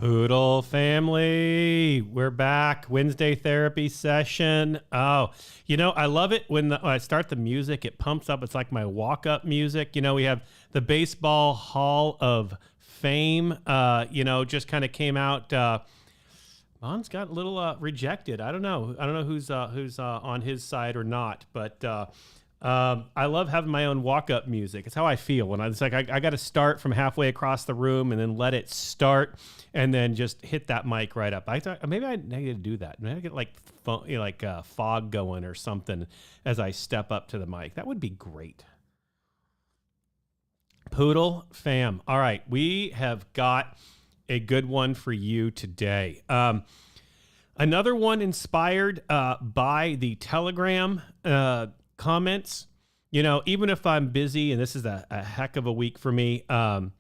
Poodle Family, we're back. Wednesday therapy session. Oh, I love it when I start the music, it pumps up. It's like my walk-up music. We have the Baseball Hall of Fame, just kind of came out. Bonds got a little rejected. I don't know who's on his side or not, but I love having my own walk-up music. It's how I feel when I got to start from halfway across the room and then let it start and then just hit that mic right up. I thought maybe I need to do that. Maybe I get like fog going or something as I step up to the mic. That would be great. Poodle fam. All right, we have got a good one for you today. Another one inspired by the Telegram comments. Even if I'm busy, and this is a heck of a week for me, I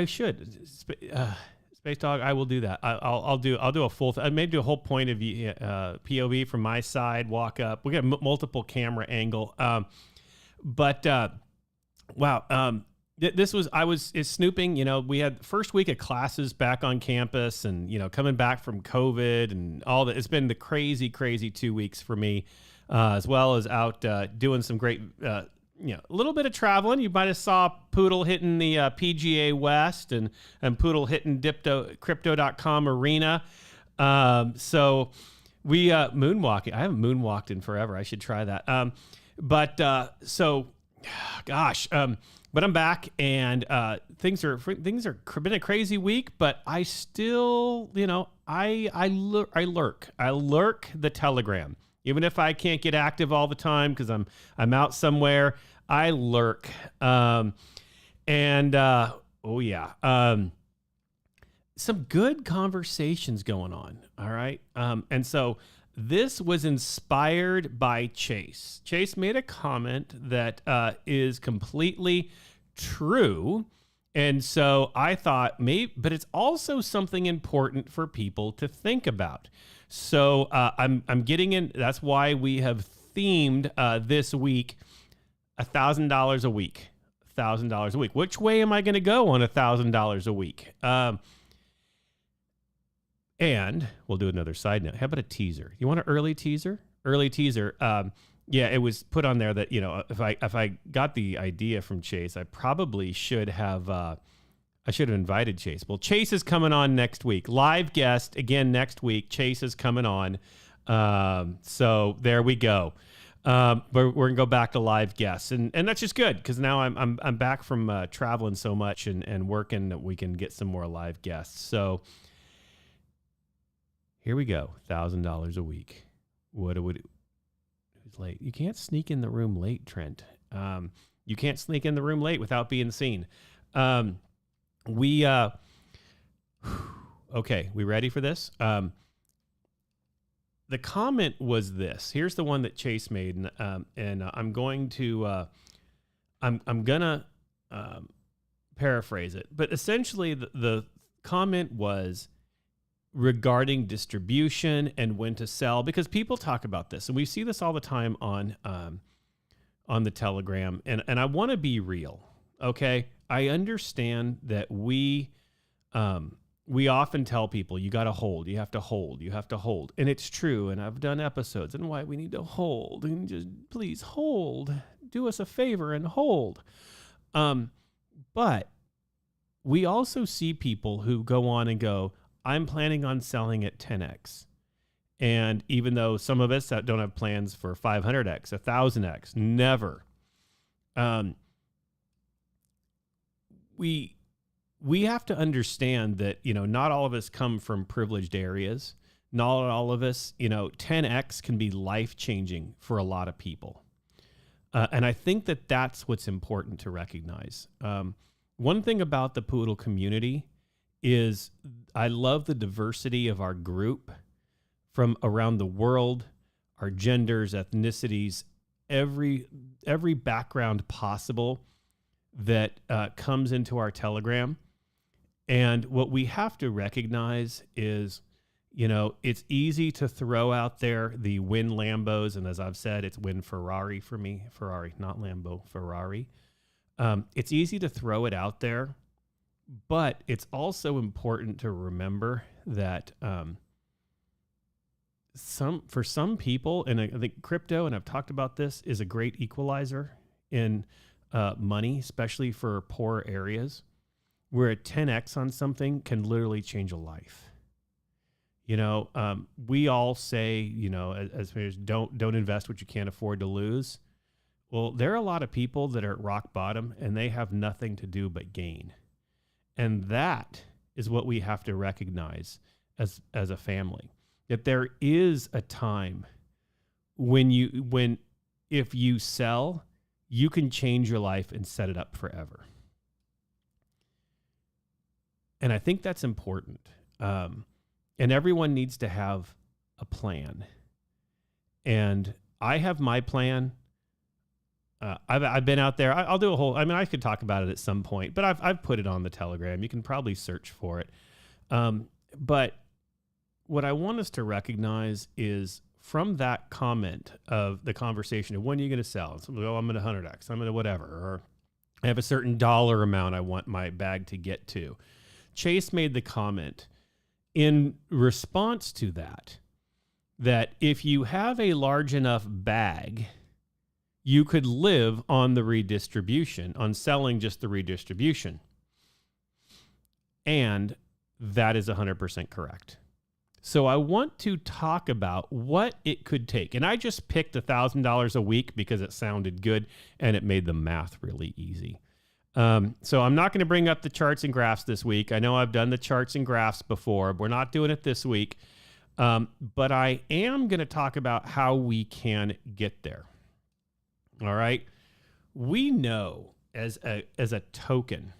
should Space Dog. I will do that. I'll do a full. I may do a whole point of view, POV from my side. Walk up. We got multiple camera angle. Wow. I was snooping. We had the first week of classes back on campus, and coming back from COVID and all that. It's been the crazy 2 weeks for me, as well as out doing some great. A little bit of traveling. You might have saw Poodle hitting the PGA West and Poodle hitting crypto.com arena. So we moonwalking. I haven't moonwalked in forever. I should try that. But I'm back, and things are been a crazy week. But I still, I lurk the Telegram. Even if I can't get active all the time because I'm out somewhere, I lurk. Some good conversations going on. All right. And so this was inspired by Chase. Chase made a comment that is completely true. And so I thought but it's also something important for people to think about. So I'm getting in. That's why we have themed this week $1,000 a week. $1,000 a week. Which way am I going to go on $1,000 a week? And we'll do another side note. How about a teaser? You want an early teaser? Early teaser. Yeah, it was put on there that if I got the idea from Chase, I probably should have. I should have invited Chase. Well, Chase is coming on next week. Live guest again next week. Chase is coming on. So there we go. But we're gonna go back to live guests, and that's just good because now I'm back from traveling so much and working that we can get some more live guests. So here we go. $1,000 a week. What do we do? Who's late? You can't sneak in the room late, Trent. You can't sneak in the room late without being seen. Okay, we ready for this? The comment was this. Here's the one that Chase made, and I'm going to I'm gonna paraphrase it, but essentially the comment was regarding distribution and when to sell, because people talk about this, and we see this all the time on the Telegram, and I want to be real, okay? I understand that we often tell people, you got to hold, you have to hold. And it's true. And I've done episodes on why we need to hold, and just please hold, do us a favor and hold. But we also see people who go on and go, I'm planning on selling at 10X. And even though some of us don't have plans for 500X, 1000X, never. We have to understand that, not all of us come from privileged areas. Not all of us, 10X can be life-changing for a lot of people. And I think that that's what's important to recognize. One thing about the Poodle community is I love the diversity of our group from around the world, our genders, ethnicities, every background possible that comes into our Telegram. And what we have to recognize is, it's easy to throw out there the win Lambos. And as I've said, it's win Ferrari for me. Ferrari, not Lambo, Ferrari. It's easy to throw it out there. But it's also important to remember that for some people, and I think crypto, and I've talked about this, is a great equalizer in money, especially for poor areas, where a 10x on something can literally change a life. We all say, as players, don't invest what you can't afford to lose. Well, there are a lot of people that are at rock bottom and they have nothing to do but gain. And that is what we have to recognize as a family, that there is a time when if you sell, you can change your life and set it up forever. And I think that's important. And everyone needs to have a plan. And I have my plan. I've been out there. I'll do a whole, I could talk about it at some point, but I've put it on the Telegram. You can probably search for it. But what I want us to recognize is from that comment of the conversation of when are you going to sell? So, I'm going to 100x, I'm going to whatever, or I have a certain dollar amount I want my bag to get to. Chase made the comment in response to that if you have a large enough bag, you could live on the redistribution, on selling just the redistribution. And that is 100% correct. So I want to talk about what it could take. And I just picked $1,000 a week because it sounded good and it made the math really easy. So I'm not going to bring up the charts and graphs this week. I know I've done the charts and graphs before. We're not doing it this week. But I am going to talk about how we can get there. All right. We know as a token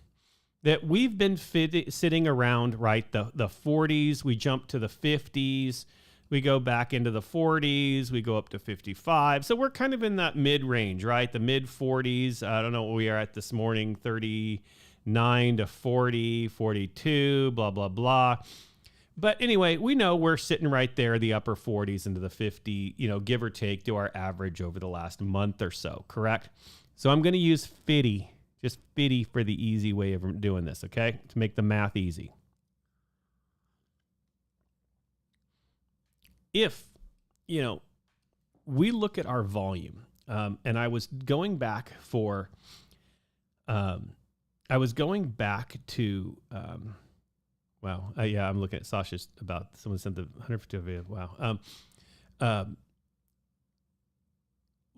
that we've been sitting around, right? The 40s, we jump to the 50s, we go back into the 40s, we go up to 55. So we're kind of in that mid range, right? The mid 40s. I don't know what we are at this morning, 39 to 40, 42, blah, blah, blah. But anyway, we know we're sitting right there, the upper 40s into the 50, give or take, to our average over the last month or so, correct? So I'm going to use 50, just 50 for the easy way of doing this, okay? To make the math easy. If, we look at our volume, and I was going back to... Wow. Yeah, I'm looking at Sasha's about someone sent the 150 video. Wow.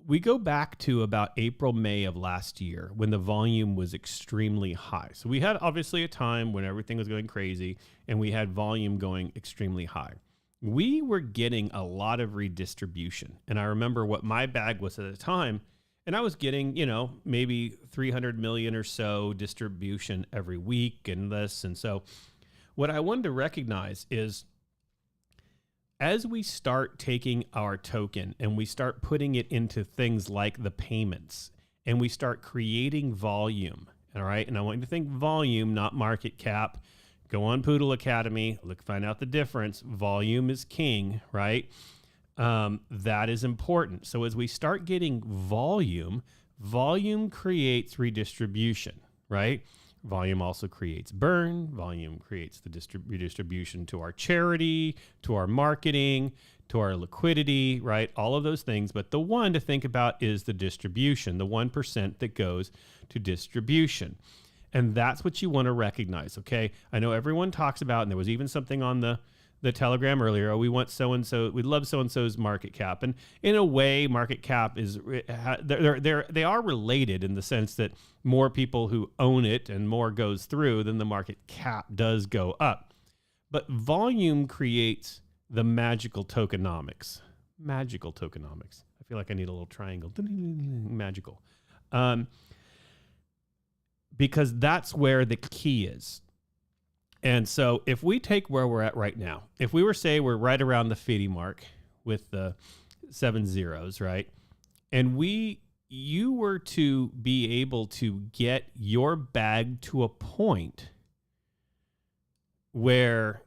We go back to about April, May of last year when the volume was extremely high. So we had obviously a time when everything was going crazy and we had volume going extremely high. We were getting a lot of redistribution. And I remember what my bag was at the time. And I was getting, maybe 300 million or so distribution every week and this. And so what I wanted to recognize is as we start taking our token and we start putting it into things like the payments and we start creating volume, all right? And I want you to think volume, not market cap. Go on Poodle Academy, find out the difference. Volume is king, right? That is important. So as we start getting volume creates redistribution, right? Volume also creates burn. Volume creates the redistribution to our charity, to our marketing, to our liquidity, right? All of those things. But the one to think about is the distribution, the 1% that goes to distribution. And that's what you want to recognize, okay? I know everyone talks about, and there was even something on the Telegram earlier, we want so-and-so, we love so-and-so's market cap. And in a way, market cap is, they are related in the sense that more people who own it and more goes through, then the market cap does go up. But volume creates the magical tokenomics. Magical tokenomics. I feel like I need a little triangle. Magical. Because that's where the key is. And so if we take where we're at right now, if we were say we're right around the 50 mark with the 7 zeros, right? And you were to be able to get your bag to a point where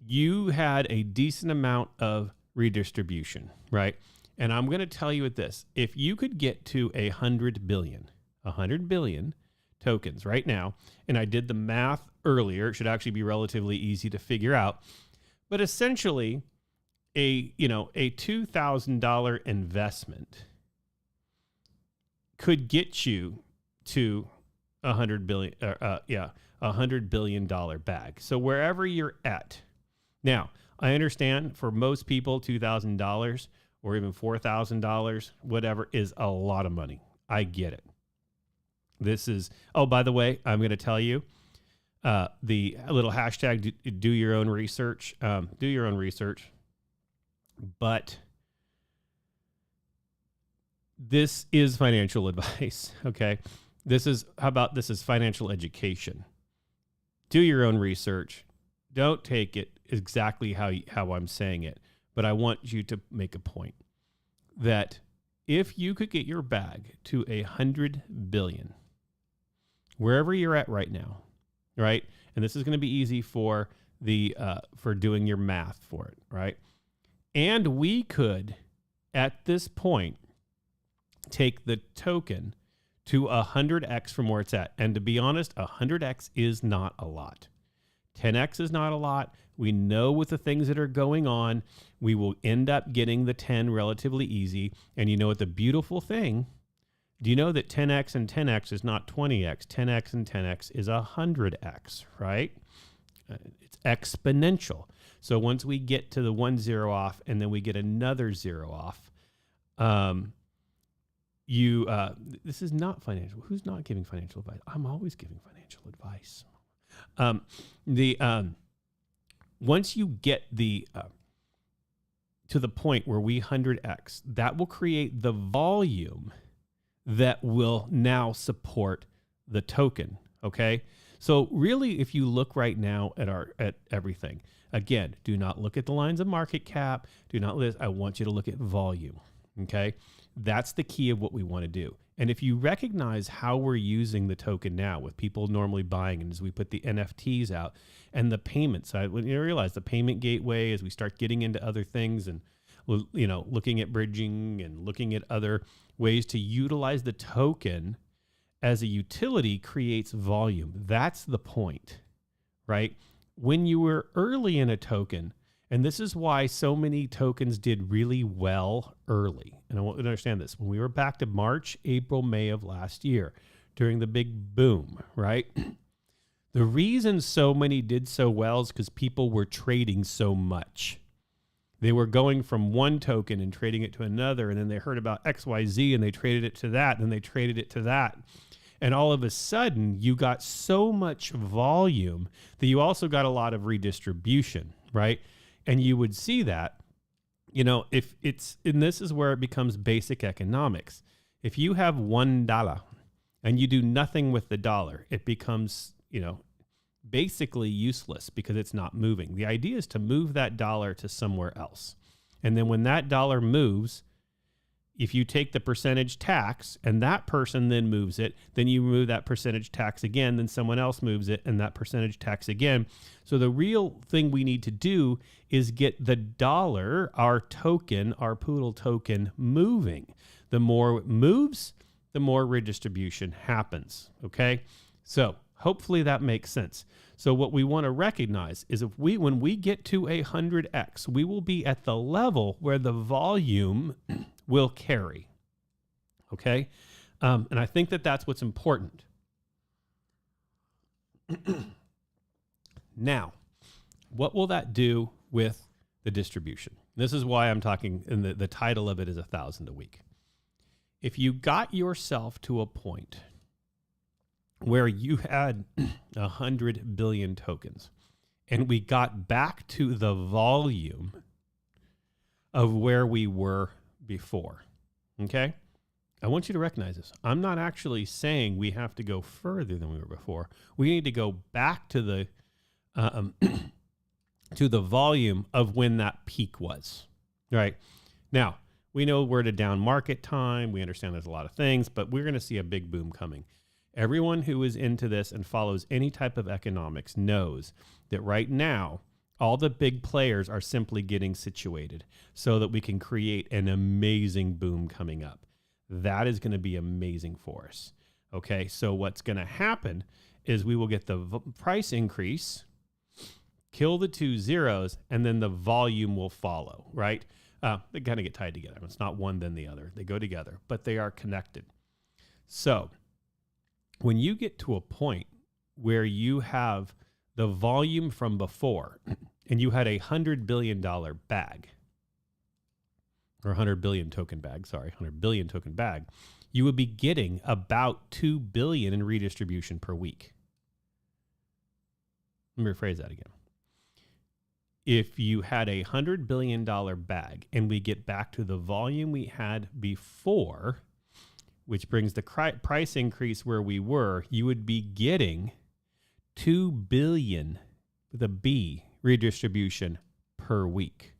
you had a decent amount of redistribution, right? And I'm going to tell you with this, if you could get to 100 billion tokens right now, and I did the math earlier. It should actually be relatively easy to figure out. But essentially, a $2,000 investment could get you to $100 billion bag. So wherever you're at. Now, I understand for most people, $2,000 or even $4,000, whatever, is a lot of money. I get it. This is, oh, by the way, I'm going to tell you the little hashtag, do your own research. Do your own research. But this is financial advice, okay? This is financial education. Do your own research. Don't take it exactly how I'm saying it, but I want you to make a point that if you could get your bag to 100 billion, wherever you're at right now, right? And this is going to be easy for doing your math for it, right? And we could, at this point, take the token to 100x from where it's at. And to be honest, 100x is not a lot. 10x is not a lot. We know with the things that are going on, we will end up getting the 10 relatively easy. And you know what the beautiful thing, do you know that 10x and 10x is not 20x? 10x and 10x is 100x, right? It's exponential. So once we get to the 1 0 off and then we get another 0 off, this is not financial. Who's not giving financial advice? I'm always giving financial advice. Once you get to the point where we 100x, that will create the volume that will now support the token. Okay. So really, if you look right now at everything, again, do not look at the lines of market cap. Do not list. I want you to look at volume. Okay. That's the key of what we want to do. And if you recognize how we're using the token now with people normally buying, and as we put the NFTs out and the payment side, when you realize the payment gateway, as we start getting into other things and, looking at bridging and looking at other ways to utilize the token as a utility creates volume. That's the point, right? When you were early in a token, and this is why so many tokens did really well early. And I want you to understand this. When we were back to March, April, May of last year, during the big boom, right? The reason so many did so well is because people were trading so much. They were going from one token and trading it to another, and then they heard about XYZ and they traded it to that, and then they traded it to that. And all of a sudden, you got so much volume that you also got a lot of redistribution, right? And you would see that, if it's, and this is where it becomes basic economics. If you have $1 and you do nothing with the dollar, it becomes, basically useless because it's not moving. The idea is to move that dollar to somewhere else. And then when that dollar moves, if you take the percentage tax and that person then moves it, then you move that percentage tax again, then someone else moves it and that percentage tax again. So the real thing we need to do is get the dollar, our token, our Poodle token, moving. The more it moves, the more redistribution happens. Okay? So hopefully that makes sense. So what we want to recognize is when we get to 100x, we will be at the level where the volume will carry. Okay? And I think that that's what's important. Now, what will that do with the distribution? This is why I'm talking, and the title of it is 1,000 a week. If you got yourself to a point where you had 100 billion tokens, and we got back to the volume of where we were before, okay? I want you to recognize this. I'm not actually saying we have to go further than we were before. We need to go back to the to the volume of when that peak was, right? Now, we know we're at a down market time. We understand there's a lot of things, but we're going to see a big boom coming. Everyone who is into this and follows any type of economics knows that right now, all the big players are simply getting situated so that we can create an amazing boom coming up. That is going to be amazing for us. Okay, so what's going to happen is we will get the price increase, kill the two zeros, and then the volume will follow, right? They kind of get tied together. It's not one then the other. They go together, but they are connected. So when you get to a point where you have the volume from before and you had $100 billion bag, or 100 billion token bag, 100 billion token bag, you would be getting about 2 billion in redistribution per week. Let me rephrase that again. If you had $100 billion bag and we get back to the volume we had before, which brings the price increase where we were, you would be getting 2 billion with a B redistribution per week.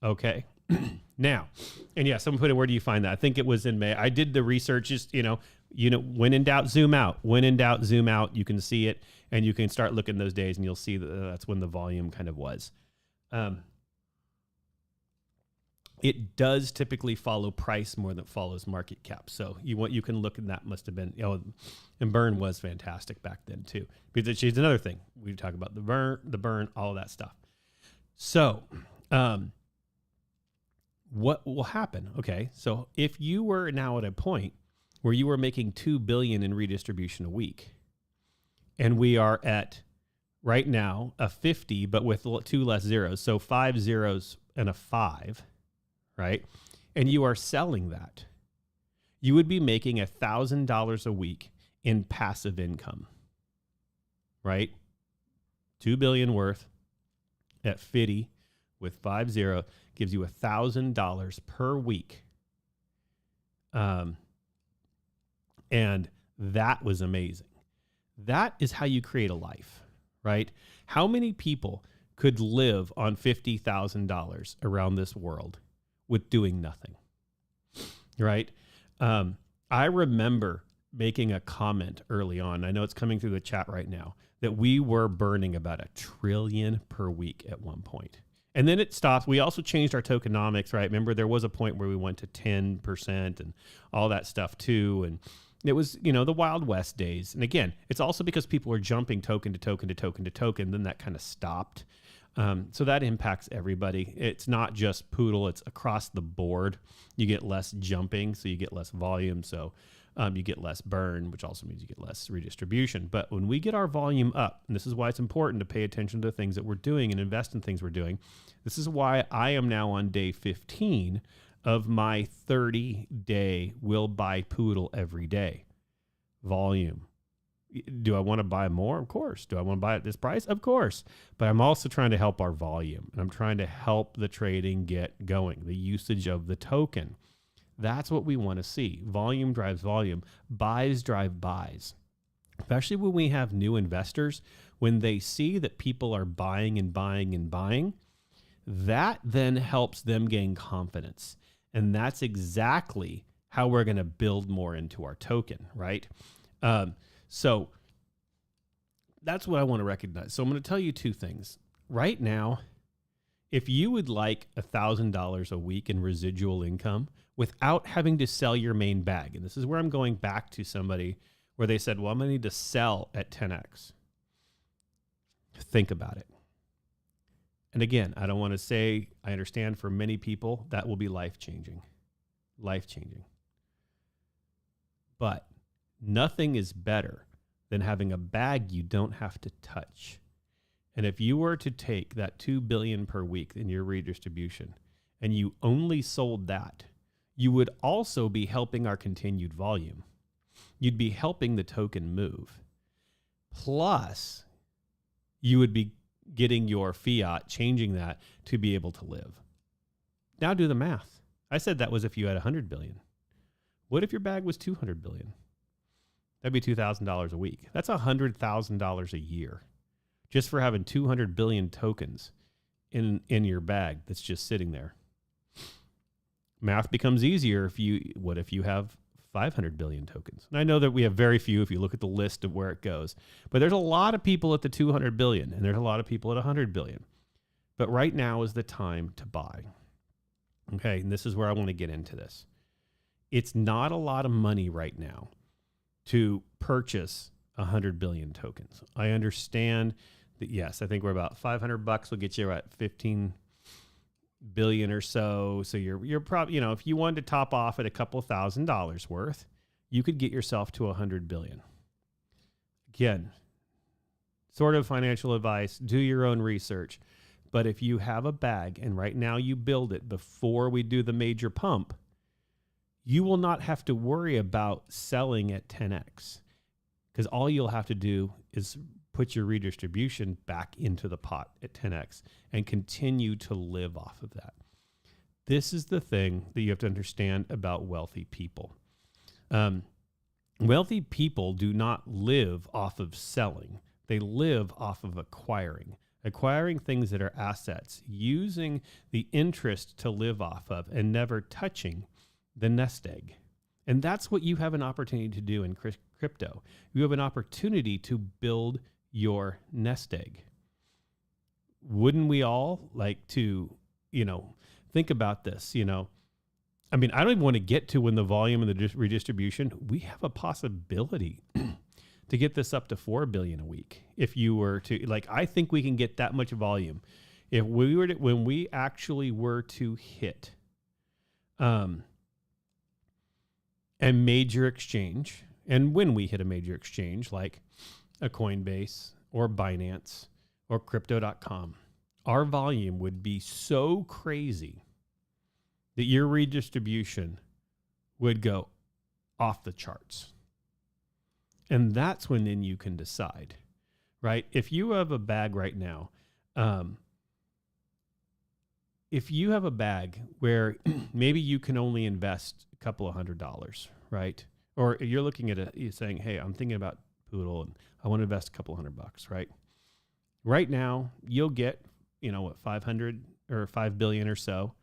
Okay. Now, and yeah, someone put in, where do you find that? I think it was in May. I did the research, just, when in doubt, zoom out. When in doubt, zoom out. You can see it, and you can start looking those days, and you'll see that that's when the volume kind of was. It does typically follow price more than it follows market cap. So you can look, and that must have been, and burn was fantastic back then too. Because it's another thing. We talk about the burn, all of that stuff. So, what will happen? Okay, so if you were now at a point where you were making 2 billion in redistribution a week, and we are at right now a 50, but with 2 less zeros, so 5 zeros and a 5, right? And you are selling that, you would be making $1,000 a week in passive income, right? 2 billion worth at 50 with 5 zero gives you $1,000 per week. And that was amazing. That is how you create a life, right? How many people could live on $50,000 around this world with doing nothing, right? I remember making a comment early on. I know it's coming through the chat right now that we were burning about $1 trillion per week at one point. And then it stopped. We also changed our tokenomics, right? Remember, there was a point where we went to 10% and all that stuff too. And it was, the Wild West days. And again, it's also because people are jumping token to token to token to token. Then that kind of stopped. So that impacts everybody. It's not just Poodle. It's across the board. You get less jumping, so you get less volume. So you get less burn, which also means you get less redistribution. But when we get our volume up, and this is why it's important to pay attention to the things that we're doing and invest in things we're doing. This is why I am now on day 15 of my 30-day will buy Poodle every day. Volume. Do I want to buy more? Of course. Do I want to buy at this price? Of course. But I'm also trying to help our volume. And I'm trying to help the trading get going, the usage of the token. That's what we want to see. Volume drives volume. Buys drive buys. Especially when we have new investors, when they see that people are buying and buying and buying, that then helps them gain confidence. And that's exactly how we're going to build more into our token, right? So that's what I want to recognize. So I'm going to tell you two things. Right now, if you would like $1,000 a week in residual income without having to sell your main bag, and this is where I'm going back to somebody where they said, well, I'm going to need to sell at 10x. Think about it. And again, I don't want to say, I understand for many people that will be life-changing. Life-changing. But nothing is better than having a bag you don't have to touch. And if you were to take that 2 billion per week in your redistribution and you only sold that, you would also be helping our continued volume. You'd be helping the token move. Plus, you would be getting your fiat, changing that to be able to live. Now do the math. I said that was if you had 100 billion. What if your bag was 200 billion? That'd be $2,000 a week. That's $100,000 a year just for having 200 billion tokens in your bag that's just sitting there. Math becomes easier if you have 500 billion tokens. And I know that we have very few if you look at the list of where it goes, but there's a lot of people at the 200 billion and there's a lot of people at 100 billion. But right now is the time to buy. Okay, and this is where I want to get into this. It's not a lot of money right now to purchase 100 billion tokens. I understand that, yes, I think we're about $500 will get you at 15 billion or so. So you're probably, if you wanted to top off at a couple $1,000s worth, you could get yourself to 100 billion. Again, sort of financial advice, do your own research. But if you have a bag and right now you build it before we do the major pump, you will not have to worry about selling at 10x, because all you'll have to do is put your redistribution back into the pot at 10x and continue to live off of that. This is the thing that you have to understand about wealthy people. Wealthy people do not live off of selling. They live off of acquiring things that are assets, using the interest to live off of and never touching the nest egg. And that's what you have an opportunity to do in crypto. You have an opportunity to build your nest egg. Wouldn't we all like to, think about this, I mean, I don't even want to get to when the volume and the redistribution, we have a possibility to get this up to 4 billion a week. If you were to, I think we can get that much volume. If we were to, when we actually were to hit, a major exchange, and when we hit a major exchange like a Coinbase or Binance or crypto.com, our volume would be so crazy that your redistribution would go off the charts. And that's when then you can decide, right? If you have a bag right now, if you have a bag where maybe you can only invest a couple of $100s, right? Or you're looking at it, you're saying, hey, I'm thinking about Poodle and I want to invest a couple $100, right? Right now, you'll get, 500 or 5 billion or so.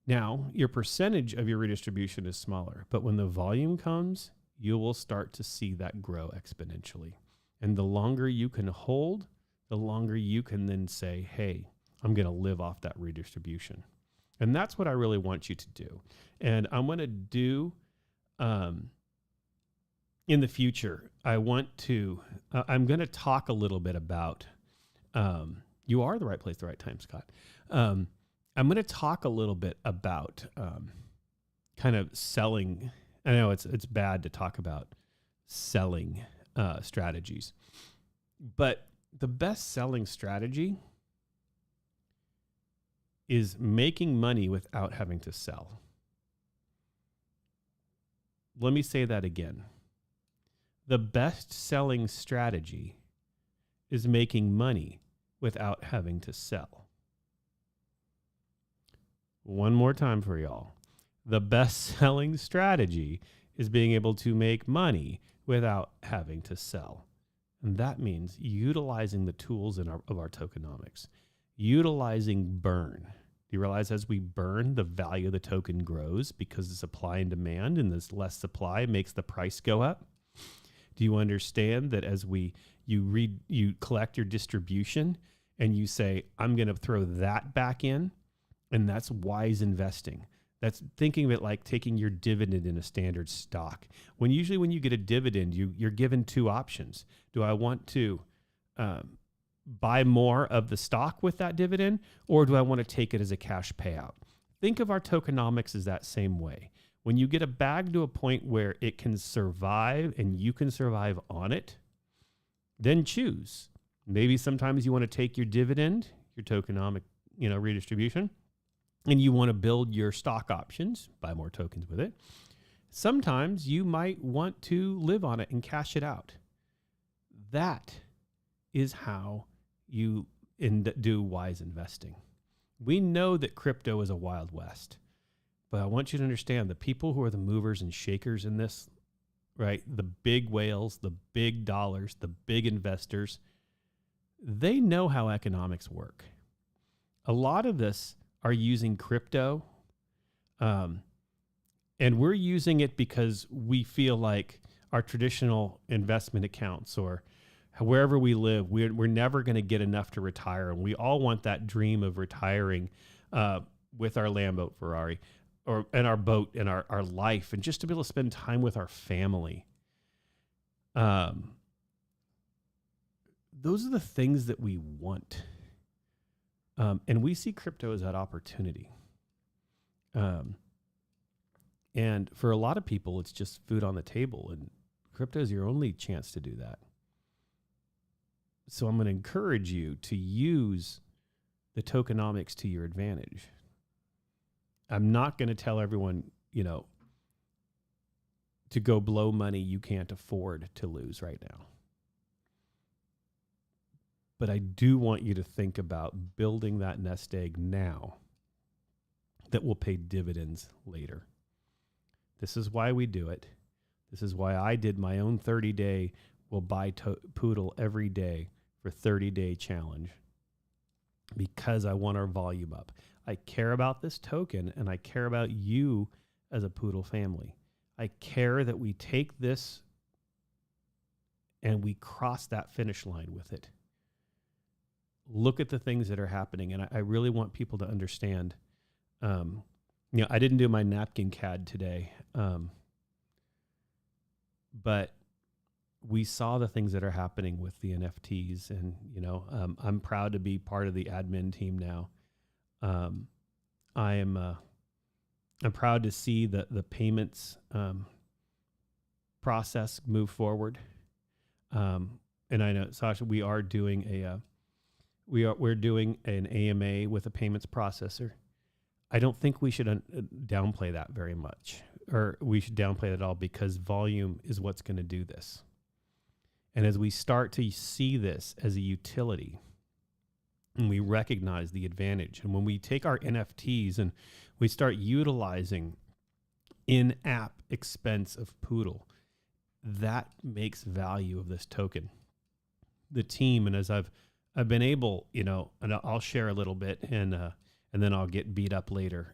Now, your percentage of your redistribution is smaller, but when the volume comes, you will start to see that grow exponentially. And the longer you can hold, the longer you can then say, hey, I'm going to live off that redistribution. And that's what I really want you to do. And I'm going to do, in the future, I'm going to talk a little bit about, you are the right place, the right time, Scott. I'm going to talk a little bit about kind of selling. I know it's bad to talk about selling strategies, but the best selling strategy is making money without having to sell. Let me say that again. The best selling strategy is making money without having to sell. One more time for y'all. The best selling strategy is being able to make money without having to sell. And that means utilizing the tools of our tokenomics, utilizing burn. Do you realize as we burn, the value of the token grows because the supply and demand, and this less supply makes the price go up? Do you understand that as you collect your distribution and you say, I'm going to throw that back in, and that's wise investing. That's thinking of it like taking your dividend in a standard stock. When you get a dividend, you're given two options. Do I want to buy more of the stock with that dividend, or do I want to take it as a cash payout? Think of our tokenomics as that same way. When you get a bag to a point where it can survive and you can survive on it, then choose. Maybe sometimes you want to take your dividend, your tokenomic, redistribution, and you want to build your stock options, buy more tokens with it. Sometimes you might want to live on it and cash it out. That is how you do wise investing. We know that crypto is a wild west, but I want you to understand the people who are the movers and shakers in this, right? The big whales, the big dollars, the big investors, they know how economics work. A lot of this are using crypto, and we're using it because we feel like our traditional investment accounts or wherever we live, we're never going to get enough to retire. And we all want that dream of retiring with our Lambo Ferrari. and our boat and our life, and just to be able to spend time with our family. Those are the things that we want. And we see crypto as that opportunity. And for a lot of people, it's just food on the table, and crypto is your only chance to do that. So I'm going to encourage you to use the tokenomics to your advantage. I'm not going to tell everyone, to go blow money you can't afford to lose right now. But I do want you to think about building that nest egg now that will pay dividends later. This is why we do it. This is why I did my own 30-day will buy Poodle every day for 30-day challenge, because I want our volume up. I care about this token, and I care about you as a Poodle family. I care that we take this and we cross that finish line with it. Look at the things that are happening, and I really want people to understand. I didn't do my napkin CAD today, but we saw the things that are happening with the NFTs, and I'm proud to be part of the admin team now. I'm proud to see the payments process move forward. And I know, Sasha, we are doing we're doing an AMA with a payments processor. I don't think we should downplay that very much, or we should downplay it at all, because volume is what's going to do this. And as we start to see this as a utility, and we recognize the advantage, and when we take our NFTs and we start utilizing in-app expense of Poodle, that makes value of this token. The team, and as I've been able, and I'll share a little bit, and then I'll get beat up later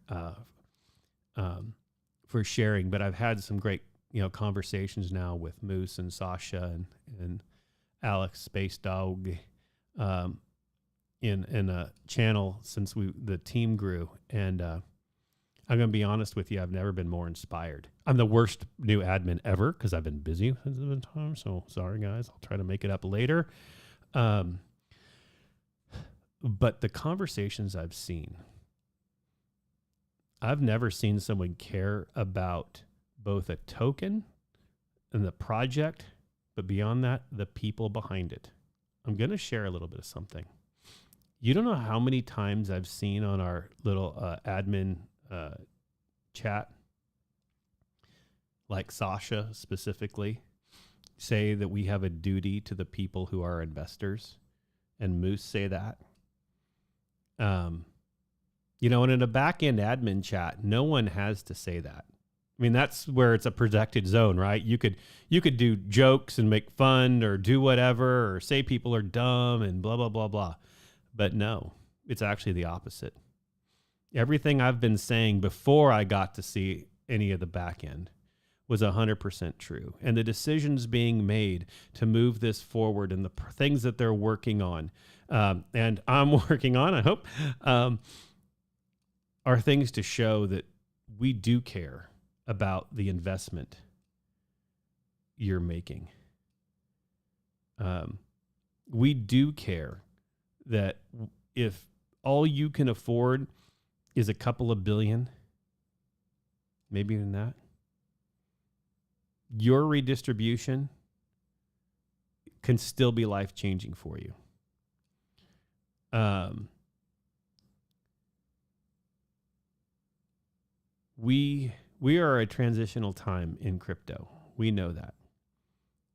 for sharing. But I've had some great, conversations now with Moose and Sasha and Alex Space Dog in a channel since the team grew. And I'm going to be honest with you, I've never been more inspired. I'm the worst new admin ever because I've been busy since the time. So sorry, guys. I'll try to make it up later. But the conversations I've seen, I've never seen someone care about both a token and the project, but beyond that, the people behind it. I'm going to share a little bit of something. You don't know how many times I've seen on our little admin chat, like Sasha specifically, say that we have a duty to the people who are investors, and Moose say that. And in a back-end admin chat, no one has to say that. I mean, that's where it's a protected zone, right? You could do jokes and make fun or do whatever, or say people are dumb and blah, blah, blah, blah. But no, it's actually the opposite. Everything I've been saying before I got to see any of the back end was 100% true. And the decisions being made to move this forward and the things that they're working on, and I'm working on, I hope, are things to show that we do care about the investment you're making. We do care that if all you can afford is a couple of billion, maybe even that, your redistribution can still be life-changing for you. We are a transitional time in crypto. We know that.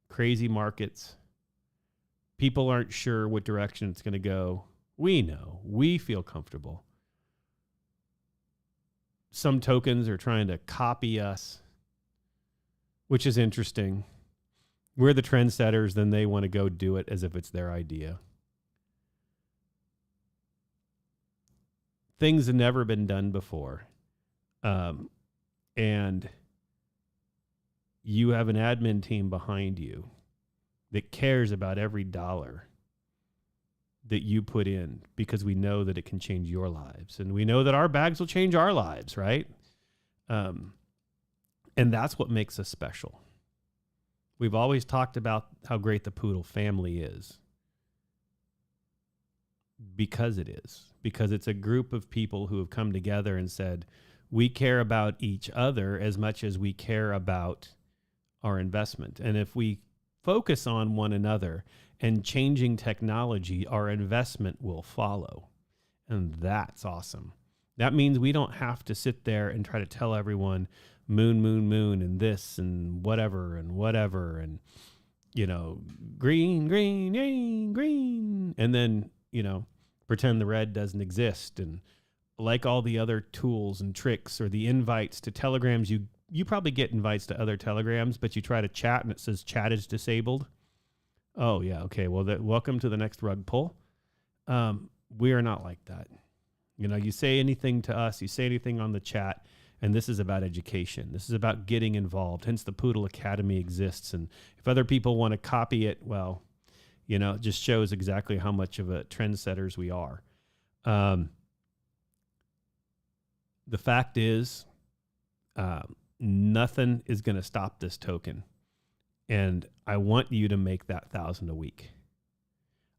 Crazy markets. People aren't sure what direction it's going to go. We know. We feel comfortable. Some tokens are trying to copy us, which is interesting. We're the trendsetters, then they want to go do it as if it's their idea. Things have never been done before. And you have an admin team behind you that cares about every dollar that you put in, because we know that it can change your lives. And we know that our bags will change our lives, right? And that's what makes us special. We've always talked about how great the Poodle family is. Because it is. Because it's a group of people who have come together and said, we care about each other as much as we care about our investment. And if we focus on one another and changing technology, our investment will follow. And that's awesome. That means we don't have to sit there and try to tell everyone moon, moon, moon, and this and whatever, and, you know, green, green, green, green. And then, you know, pretend the red doesn't exist. And like all the other tools and tricks or the invites to telegrams, you probably get invites to other telegrams, but you try to chat and it says chat is disabled. Oh, yeah. Okay. Well, welcome to the next rug pull. We are not like that. You know, you say anything to us, you say anything on the chat, and this is about education. This is about getting involved. Hence the Poodle Academy exists. And if other people want to copy it, well, you know, it just shows exactly how much of a trendsetters we are. The fact is, nothing is going to stop this token. And I want you to make that 1,000 a week.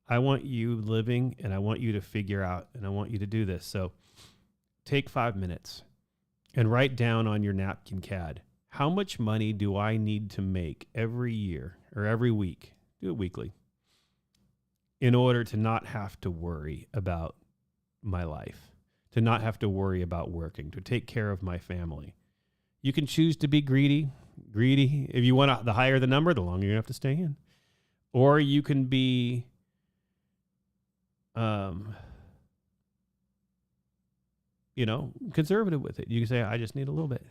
I want you living, and I want you to figure out, and I want you to do this. So take 5 minutes and write down on your napkin CAD, how much money do I need to make every year or every week? Do it weekly. In order to not have to worry about my life, to not have to worry about working, to take care of my family. You can choose to be greedy. If you want the higher the number, the longer you have to stay in. Or you can be you know, conservative with it. You can say, I just need a little bit.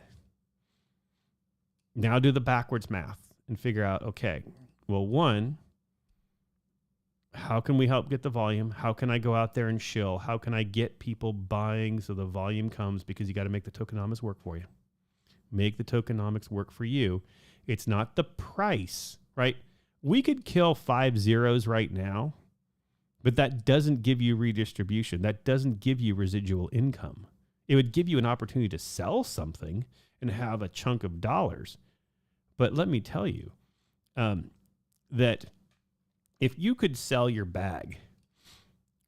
Now do the backwards math and figure out, okay, well, one, how can we help get the volume? How can I go out there and shill? How can I get people buying so the volume comes? Because you got to make the tokenomics work for you. Make the tokenomics work for you. It's not the price, right? We could kill 5 zeros right now, but that doesn't give you redistribution. That doesn't give you residual income. It would give you an opportunity to sell something and have a chunk of dollars. But let me tell you that if you could sell your bag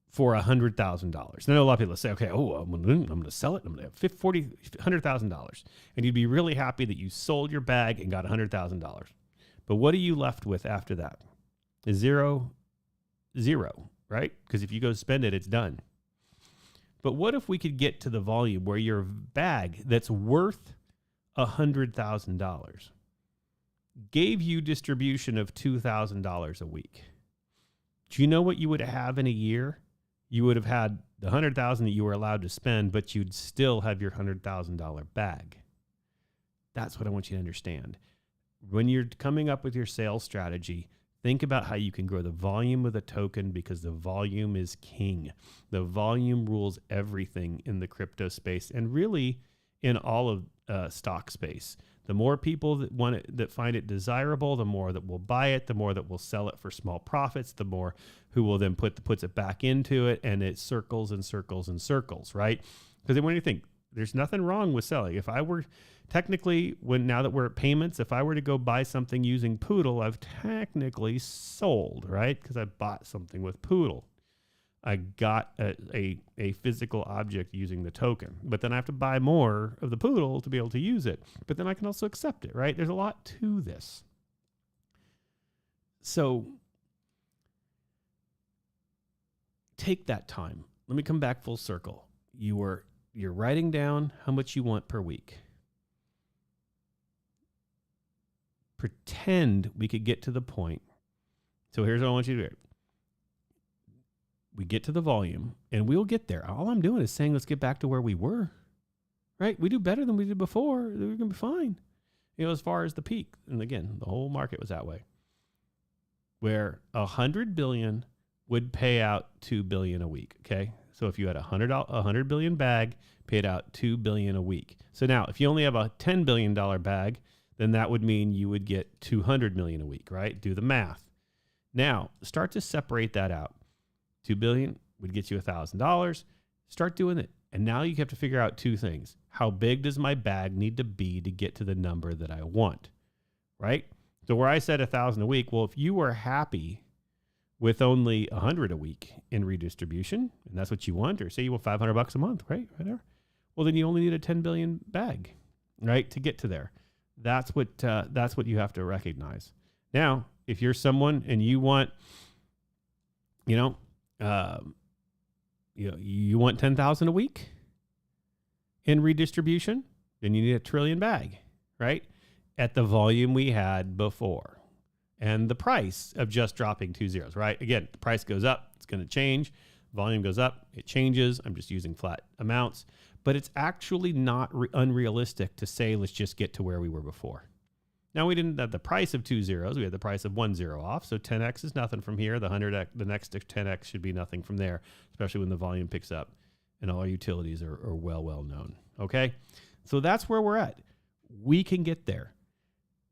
for $100,000, I know a lot of people say, okay, I'm going to sell it. I'm going to have $100,000. And you'd be really happy that you sold your bag and got $100,000. But what are you left with after that? Zero, right? Because if you go spend it, it's done. But what if we could get to the volume where your bag that's worth $100,000 gave you distribution of $2,000 a week? Do you know what you would have in a year? You would have had the $100,000 that you were allowed to spend, but you'd still have your $100,000 bag. That's what I want you to understand. When you're coming up with your sales strategy, think about how you can grow the volume of the token, because the volume is king. The volume rules everything in the crypto space and really in all of stock space. The more people that want it, that find it desirable, the more that will buy it, the more that will sell it for small profits, the more who will then puts it back into it, and it circles and circles and circles, right? Because when you think, there's nothing wrong with selling. If I were technically, now that we're at payments, if I were to go buy something using Poodle, I've technically sold, right? Because I bought something with Poodle. I got a physical object using the token, but then I have to buy more of the Poodle to be able to use it. But then I can also accept it, right? There's a lot to this. So take that time. Let me come back full circle. You're writing down how much you want per week. Pretend we could get to the point. So here's what I want you to do. We get to the volume, and we'll get there. All I'm doing is saying, let's get back to where we were, right? We do better than we did before. We're going to be fine. You know, as far as the peak. And again, the whole market was that way, where 100 billion would pay out 2 billion a week. Okay. So if you had a 100 billion bag, paid out 2 billion a week. So now if you only have a $10 billion bag, then that would mean you would get 200 million a week, right? Do the math. Now start to separate that out. 2 billion would get you $1,000. Start doing it. And now you have to figure out two things. How big does my bag need to be to get to the number that I want, right? So where I said 1,000 a week, well, if you were happy with only 100 a week in redistribution, and that's what you want, or say you want $500 a month, right? Whatever. Well, then you only need a 10 billion bag, right, to get to there. That's what you have to recognize. Now, if you're someone and you want, you want 10,000 a week in redistribution, then you need a trillion bag, right? At the volume we had before. And the price of just dropping 2 zeros, right? Again, the price goes up, it's going to change. Volume goes up, it changes. I'm just using flat amounts. But it's actually not unrealistic to say, let's just get to where we were before. Now, we didn't have the price of 2 zeros. We had the price of 1 zero off. So 10x is nothing from here. The next 10x should be nothing from there, especially when the volume picks up and all our utilities are well known. Okay? So that's where we're at. We can get there.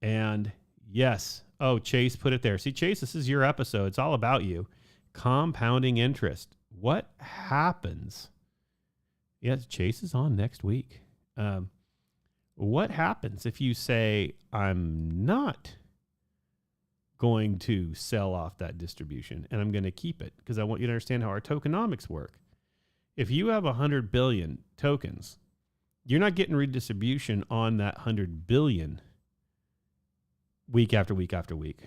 And yes. Oh, Chase put it there. See, Chase, this is your episode. It's all about you. Compounding interest. What happens? Yes, Chase is on next week. What happens if you say, I'm not going to sell off that distribution and I'm going to keep it? Because I want you to understand how our tokenomics work. If you have 100 billion tokens, you're not getting redistribution on that 100 billion week after week after week.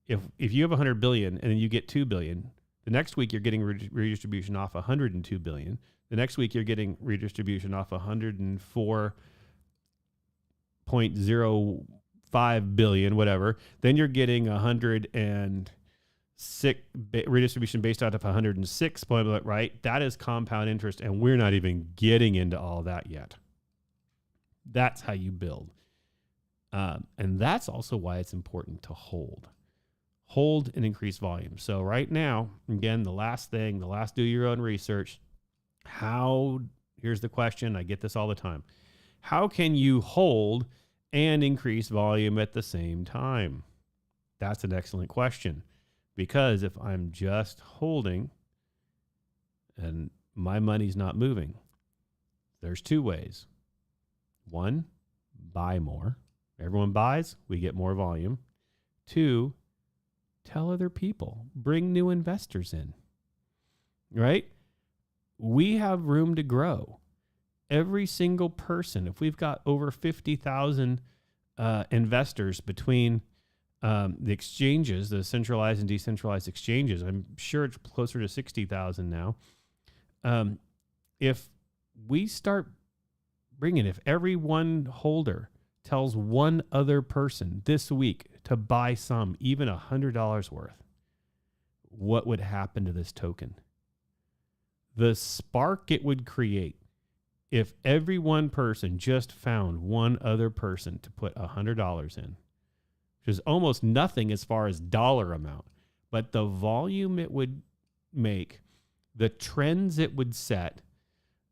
If you have 100 billion and then you get 2 billion, the next week you're getting redistribution off 102 billion. The next week you're getting redistribution off 104.05 billion, whatever. Then you're getting 106 redistribution based out of 106, right? That is compound interest, and we're not even getting into all that yet. That's how you build. And that's also why it's important to hold and increase volume. So right now, again, the last do your own research. Here's the question. I get this all the time. How can you hold and increase volume at the same time? That's an excellent question, because if I'm just holding and my money's not moving, there's two ways. One, buy more. Everyone buys, we get more volume. Two, tell other people, bring new investors in, right? We have room to grow. Every single person, if we've got over 50,000 investors between the exchanges, the centralized and decentralized exchanges, I'm sure it's closer to 60,000 now. If we start bringing, if every one holder tells one other person this week to buy some, even $100 worth, what would happen to this token? The spark it would create if every one person just found one other person to put $100 in, which is almost nothing as far as dollar amount, but the volume it would make, the trends it would set,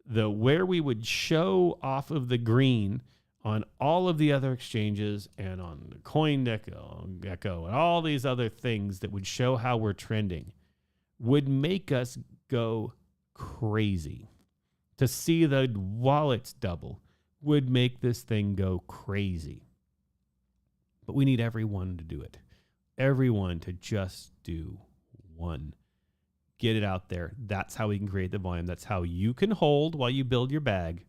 where we would show off of the green on all of the other exchanges and on the CoinGecko and all these other things that would show how we're trending, would make us go crazy. To see the wallets double would make this thing go crazy. But we need everyone to do it. Everyone to just do one. Get it out there. That's how we can create the volume. That's how you can hold while you build your bag.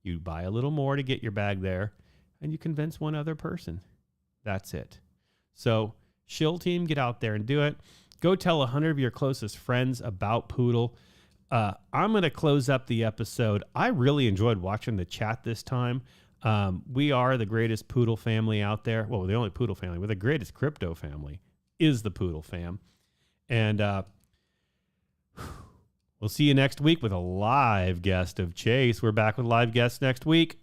You buy a little more to get your bag there, and you convince one other person. That's it. So, Shill team, get out there and do it. Go tell 100 of your closest friends about Poodle. I'm going to close up the episode. I really enjoyed watching the chat this time. We are the greatest Poodle family out there. Well, the only Poodle family. We're the greatest crypto family is the Poodle fam. And we'll see you next week with a live guest of Chase. We're back with live guests next week.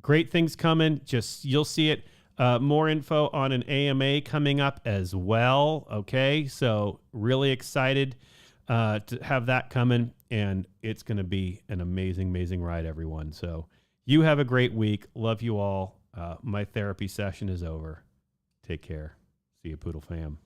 Great things coming. You'll see it. More info on an AMA coming up as well. Okay, so really excited to have that coming, and it's going to be an amazing, amazing ride, everyone. So you have a great week. Love you all. My therapy session is over. Take care. See you, Poodle fam.